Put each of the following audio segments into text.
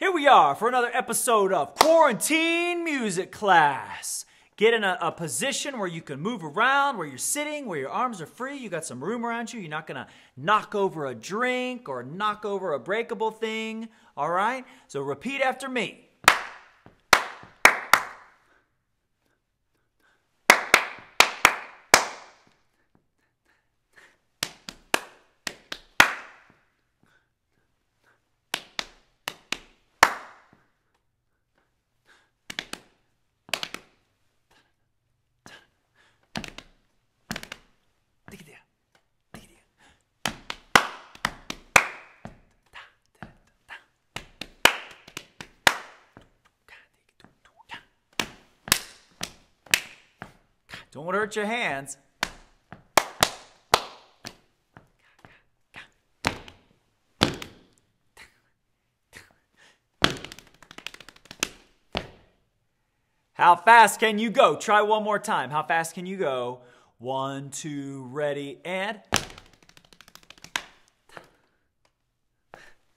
Here we are for another episode of Quarantine Music Class. Get in a position where you can move around, where you're sitting, where your arms are free. You got some room around you. You're not going to knock over a drink or knock over a breakable thing. All right? So repeat after me. Don't hurt your hands. How fast can you go? Try one more time. How fast can you go? 1, 2, ready, and...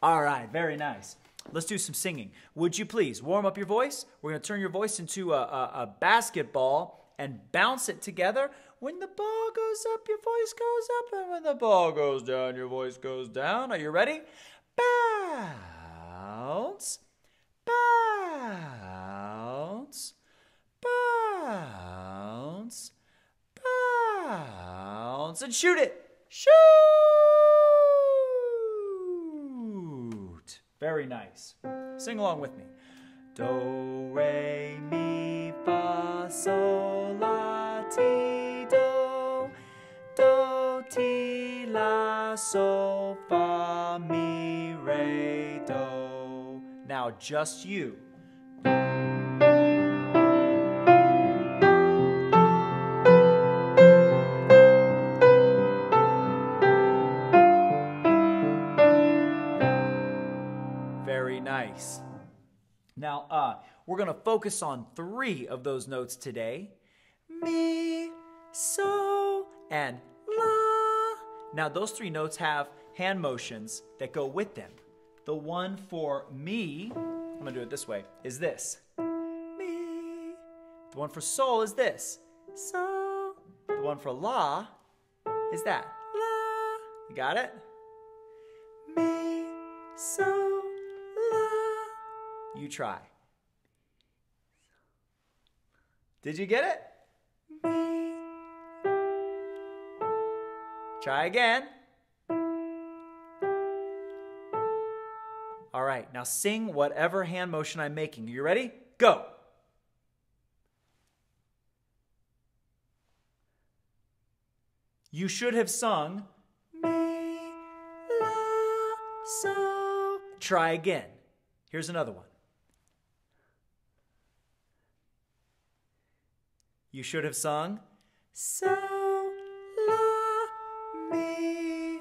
All right, very nice. Let's do some singing. Would you please warm up your voice? We're going to turn your voice into a basketball and bounce it together. When the ball goes up, your voice goes up, and when the ball goes down, your voice goes down. Are you ready? Bounce, bounce, bounce, bounce, and shoot it. Shoot! Very nice. Sing along with me. Do, re, mi, fa, sol, la, ti, do. Do, ti, la, sol, fa, mi, re, do. Now just you. Very nice. Now, we're going to focus on 3 of those notes today. Mi, so, and la. Now, those 3 notes have hand motions that go with them. The one for mi, I'm going to do it this way, is this. Mi. The one for sol is this. So. The one for la is that. La. You got it? Mi, so, la. You try. Did you get it? Me. Try again. All right, now sing whatever hand motion I'm making. You ready? Go. You should have sung mi, la, so. Try again. Here's another one. You should have sung so, la, mi.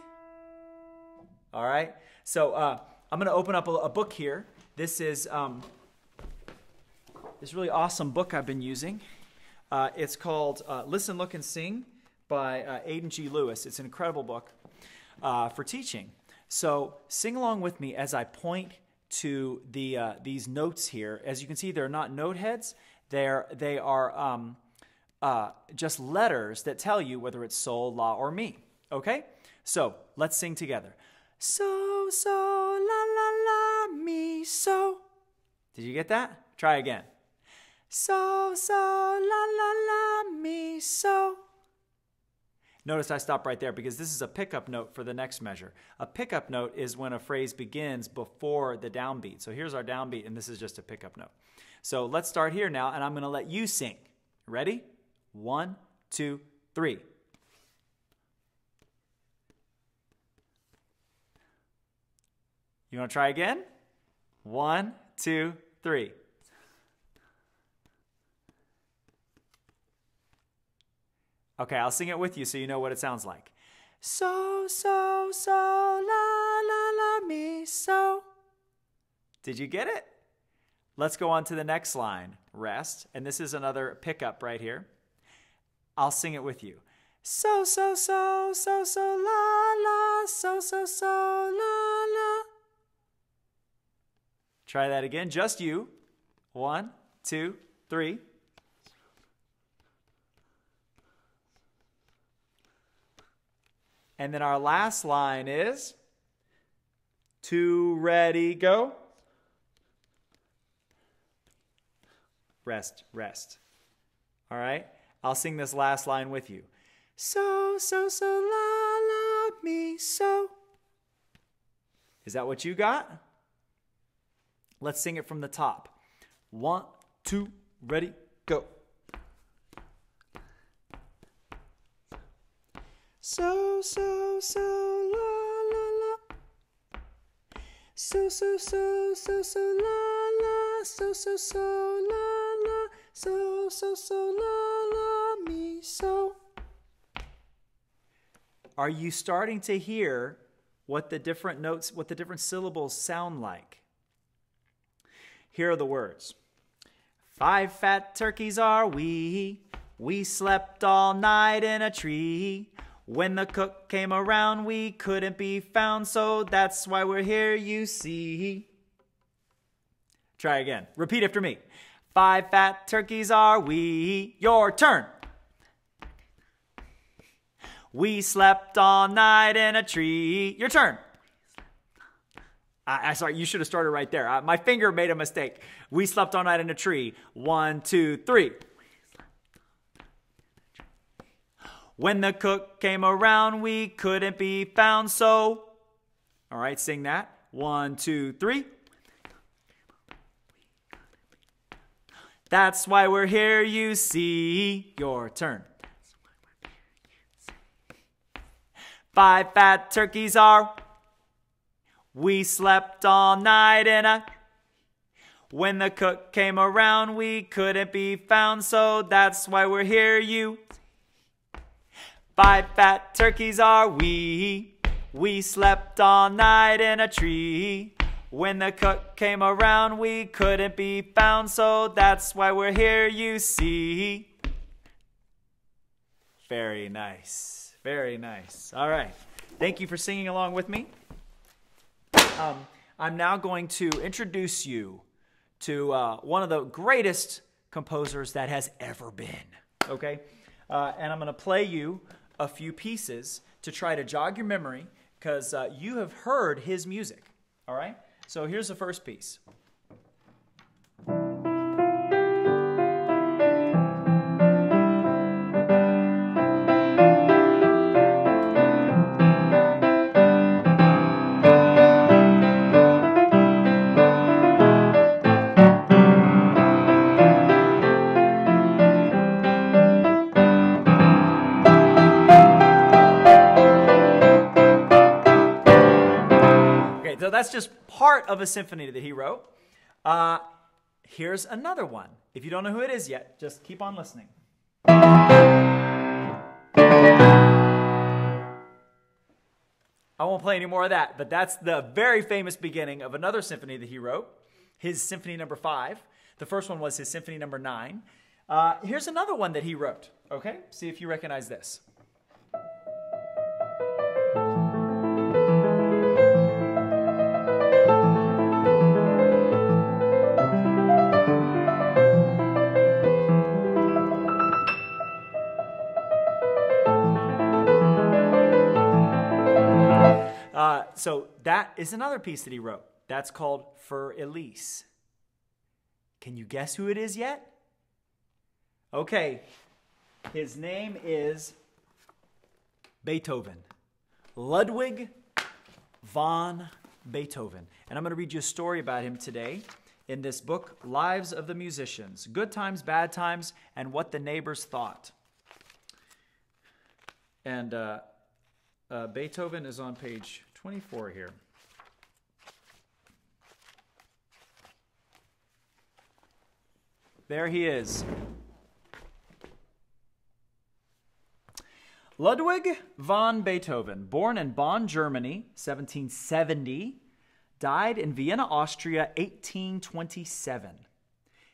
All right. So I'm going to open up a book here. This is this really awesome book I've been using. It's called Listen, Look, and Sing by Aidan G. Lewis. It's an incredible book for teaching. So sing along with me as I point to these notes here. As you can see, they're not note heads. They are just letters that tell you whether it's sol, la, or mi. Okay? So let's sing together. So, so, la, la, la, mi, so. Did you get that? Try again. So, so, la, la, la, mi, so. Notice I stop right there because this is a pickup note for the next measure. A pickup note is when a phrase begins before the downbeat. So here's our downbeat, and this is just a pickup note. So let's start here now, and I'm going to let you sing. Ready? 1, 2, 3. You want to try again? 1, 2, 3. Okay, I'll sing it with you so you know what it sounds like. So, so, so, la, la, la, mi, so. Did you get it? Let's go on to the next line, rest. And this is another pickup right here. I'll sing it with you. So, so, so, so, so, la, la, so, so, so, la, la. Try that again. Just you. 1, 2, 3. And then our last line is 2, ready, go. Rest, rest. All right? I'll sing this last line with you. So, so, so, la, la, mi, so. Is that what you got? Let's sing it from the top. 1, 2, ready, go. So, so, so, la, la, la. So, so, so, so, so, la, la. So, so, so, la, la. So, so, so, la, la, mi, so. Are you starting to hear what the different notes, what the different syllables sound like? Here are the words. 5 fat turkeys are we. We slept all night in a tree. When the cook came around, we couldn't be found, so that's why we're here, you see. Try again. Repeat after me. 5 fat turkeys are we. Your turn. We slept all night in a tree. Your turn. Sorry, you should have started right there. My finger made a mistake. We slept all night in a tree. 1, 2, 3. When the cook came around, we couldn't be found, so. All right, sing that. 1, 2, 3. That's why we're here, you see. Your turn. 5 fat turkeys are. We slept all night in a. When the cook came around, we couldn't be found, so that's why we're here, you. 5 fat turkeys are we. We slept all night in a tree. When the cook came around, we couldn't be found, so that's why we're here, you see. Very nice. Very nice. All right. Thank you for singing along with me. I'm now going to introduce you to one of the greatest composers that has ever been. Okay? And I'm going to play you a few pieces to try to jog your memory because you have heard his music. All right? So here's the first piece. So that's just part of a symphony that he wrote. Here's another one. If you don't know who it is yet, just keep on listening. I won't play any more of that, but that's the very famous beginning of another symphony that he wrote, his Symphony Number 5. The first one was his Symphony Number 9. Here's another one that he wrote. Okay, see if you recognize this. So that is another piece that he wrote. That's called For Elise. Can you guess who it is yet? Okay, his name is Beethoven. Ludwig Van Beethoven. And I'm going to read you a story about him today in this book, Lives of the Musicians, Good Times, Bad Times, and What the Neighbors Thought. And Beethoven is on page 24 here. There he is. Ludwig van Beethoven, born in Bonn, Germany, 1770, died in Vienna, Austria, 1827.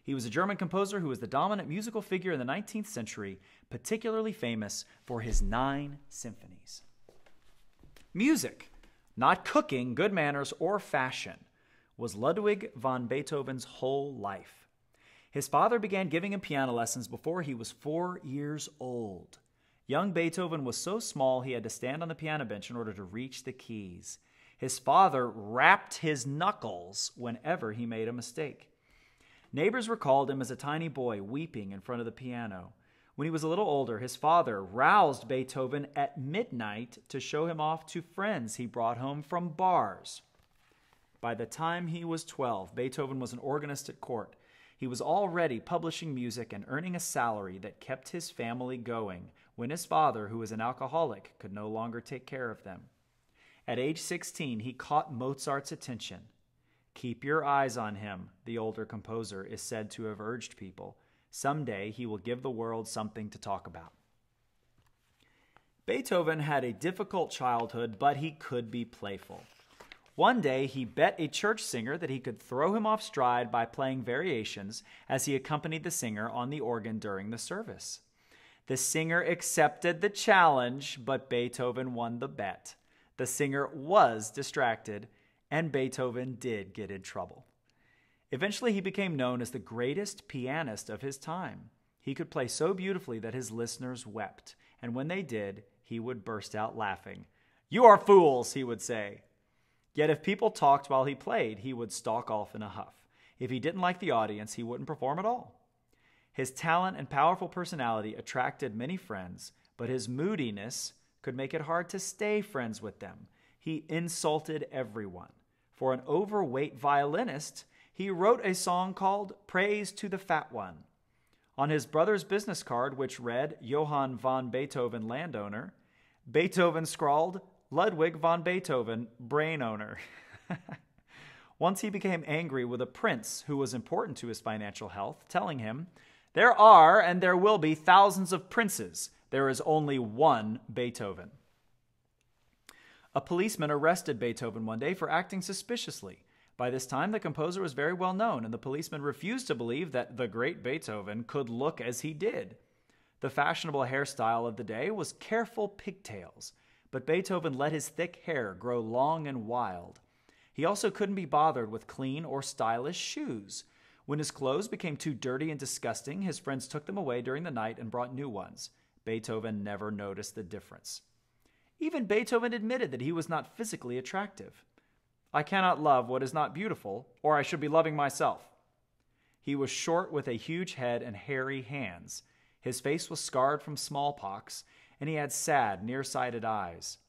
He was a German composer who was the dominant musical figure in the 19th century, particularly famous for his 9 symphonies. Music, not cooking, good manners, or fashion, was Ludwig van Beethoven's whole life. His father began giving him piano lessons before he was 4 years old. Young Beethoven was so small he had to stand on the piano bench in order to reach the keys. His father rapped his knuckles whenever he made a mistake. Neighbors recalled him as a tiny boy weeping in front of the piano. When he was a little older, his father roused Beethoven at midnight to show him off to friends he brought home from bars. By the time he was 12, Beethoven was an organist at court. He was already publishing music and earning a salary that kept his family going when his father, who was an alcoholic, could no longer take care of them. At age 16, he caught Mozart's attention. Keep your eyes on him, the older composer is said to have urged people. Someday he will give the world something to talk about. Beethoven had a difficult childhood, but he could be playful. One day, he bet a church singer that he could throw him off stride by playing variations as he accompanied the singer on the organ during the service. The singer accepted the challenge, but Beethoven won the bet. The singer was distracted, and Beethoven did get in trouble. Eventually, he became known as the greatest pianist of his time. He could play so beautifully that his listeners wept, and when they did, he would burst out laughing. "You are fools," he would say. Yet if people talked while he played, he would stalk off in a huff. If he didn't like the audience, he wouldn't perform at all. His talent and powerful personality attracted many friends, but his moodiness could make it hard to stay friends with them. He insulted everyone. For an overweight violinist, he wrote a song called "Praise to the Fat One." On his brother's business card, which read Johann von Beethoven, landowner, Beethoven scrawled Ludwig van Beethoven, brain owner. Once he became angry with a prince who was important to his financial health, telling him, "There are and there will be thousands of princes. There is only one Beethoven." A policeman arrested Beethoven one day for acting suspiciously. By this time, the composer was very well known, and the policeman refused to believe that the great Beethoven could look as he did. The fashionable hairstyle of the day was careful pigtails, but Beethoven let his thick hair grow long and wild. He also couldn't be bothered with clean or stylish shoes. When his clothes became too dirty and disgusting, his friends took them away during the night and brought new ones. Beethoven never noticed the difference. Even Beethoven admitted that he was not physically attractive. "I cannot love what is not beautiful, or I should be loving myself." He was short with a huge head and hairy hands. His face was scarred from smallpox, and he had sad, nearsighted eyes.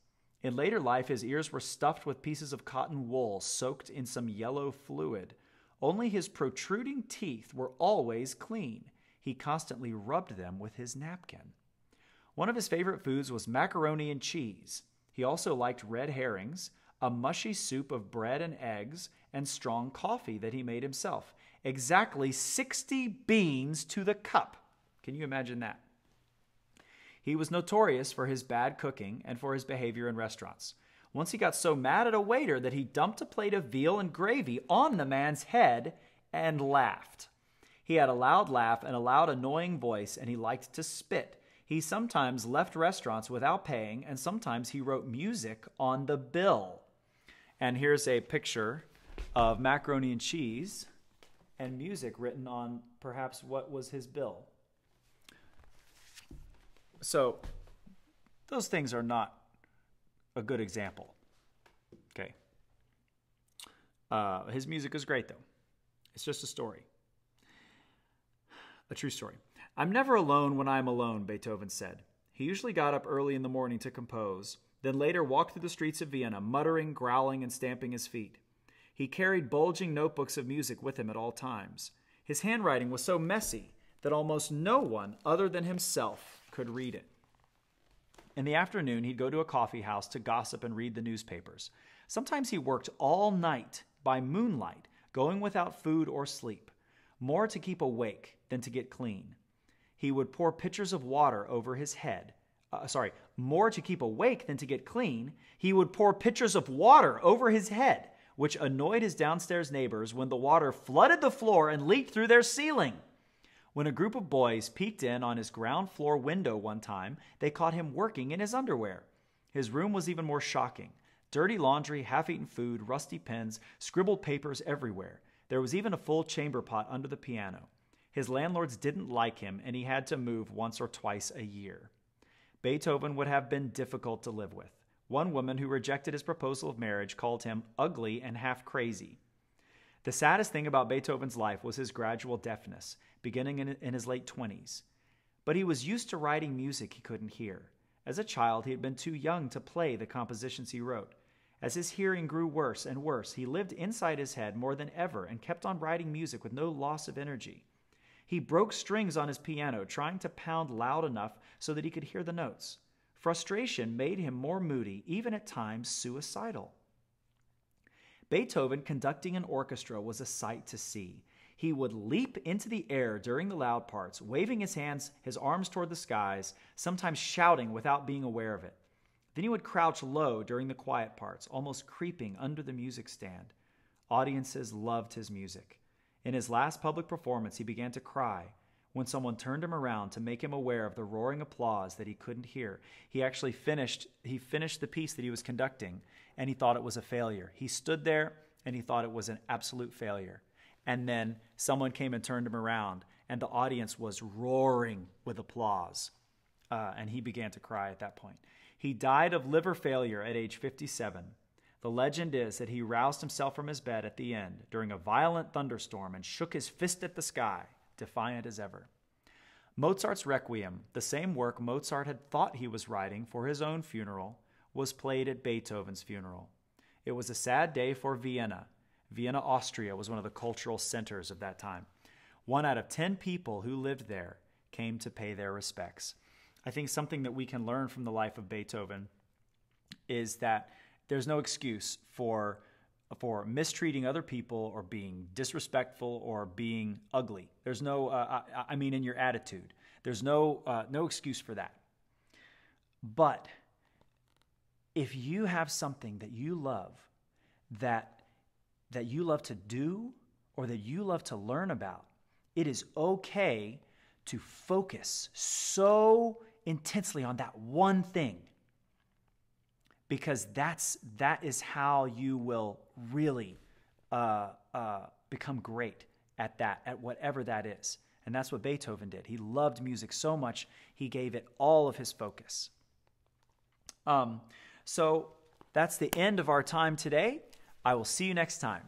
In later life, his ears were stuffed with pieces of cotton wool soaked in some yellow fluid. Only his protruding teeth were always clean. He constantly rubbed them with his napkin. One of his favorite foods was macaroni and cheese. He also liked red herrings, a mushy soup of bread and eggs, and strong coffee that he made himself. Exactly 60 beans to the cup. Can you imagine that? He was notorious for his bad cooking and for his behavior in restaurants. Once he got so mad at a waiter that he dumped a plate of veal and gravy on the man's head and laughed. He had a loud laugh and a loud, annoying voice, and he liked to spit. He sometimes left restaurants without paying, and sometimes he wrote music on the bill. And here's a picture of macaroni and cheese and music written on perhaps what was his bill. So those things are not a good example. Okay. His music is great, though. It's just a story. A true story. "I'm never alone when I'm alone," Beethoven said. He usually got up early in the morning to compose, then later walked through the streets of Vienna, muttering, growling, and stamping his feet. He carried bulging notebooks of music with him at all times. His handwriting was so messy that almost no one other than himself could read it. In the afternoon, he'd go to a coffee house to gossip and read the newspapers. Sometimes he worked all night by moonlight, going without food or sleep, more to keep awake than to get clean. He would pour pitchers of water over his head. More to keep awake than to get clean. He would pour pitchers of water over his head, which annoyed his downstairs neighbors when the water flooded the floor and leaked through their ceiling. When a group of boys peeked in on his ground floor window one time, they caught him working in his underwear. His room was even more shocking. Dirty laundry, half-eaten food, rusty pens, scribbled papers everywhere. There was even a full chamber pot under the piano. His landlords didn't like him, and he had to move once or twice a year. Beethoven would have been difficult to live with. One woman who rejected his proposal of marriage called him ugly and half crazy. The saddest thing about Beethoven's life was his gradual deafness, beginning in his late 20s. But he was used to writing music he couldn't hear. As a child, he had been too young to play the compositions he wrote. As his hearing grew worse and worse, he lived inside his head more than ever and kept on writing music with no loss of energy. He broke strings on his piano, trying to pound loud enough so that he could hear the notes. Frustration made him more moody, even at times suicidal. Beethoven conducting an orchestra was a sight to see. He would leap into the air during the loud parts, waving his hands, his arms toward the skies, sometimes shouting without being aware of it. Then he would crouch low during the quiet parts, almost creeping under the music stand. Audiences loved his music. In his last public performance, he began to cry. When someone turned him around to make him aware of the roaring applause that he couldn't hear, he actually finished the piece that he was conducting, and he thought it was a failure. He stood there, and he thought it was an absolute failure. And then someone came and turned him around, and the audience was roaring with applause. And he began to cry at that point. He died of liver failure at age 57. The legend is that he roused himself from his bed at the end during a violent thunderstorm and shook his fist at the sky, defiant as ever. Mozart's Requiem, the same work Mozart had thought he was writing for his own funeral, was played at Beethoven's funeral. It was a sad day for Vienna. Vienna, Austria was one of the cultural centers of that time. 1 out of 10 people who lived there came to pay their respects. I think something that we can learn from the life of Beethoven is that there's no excuse for mistreating other people or being disrespectful or being ugly. There's no, in your attitude. There's no excuse for that. But if you have something that you love, that you love to do or that you love to learn about, it is okay to focus so intensely on that one thing, because that is how you will really become great at that, at whatever that is. And that's what Beethoven did. He loved music so much, he gave it all of his focus. So that's the end of our time today. I will see you next time.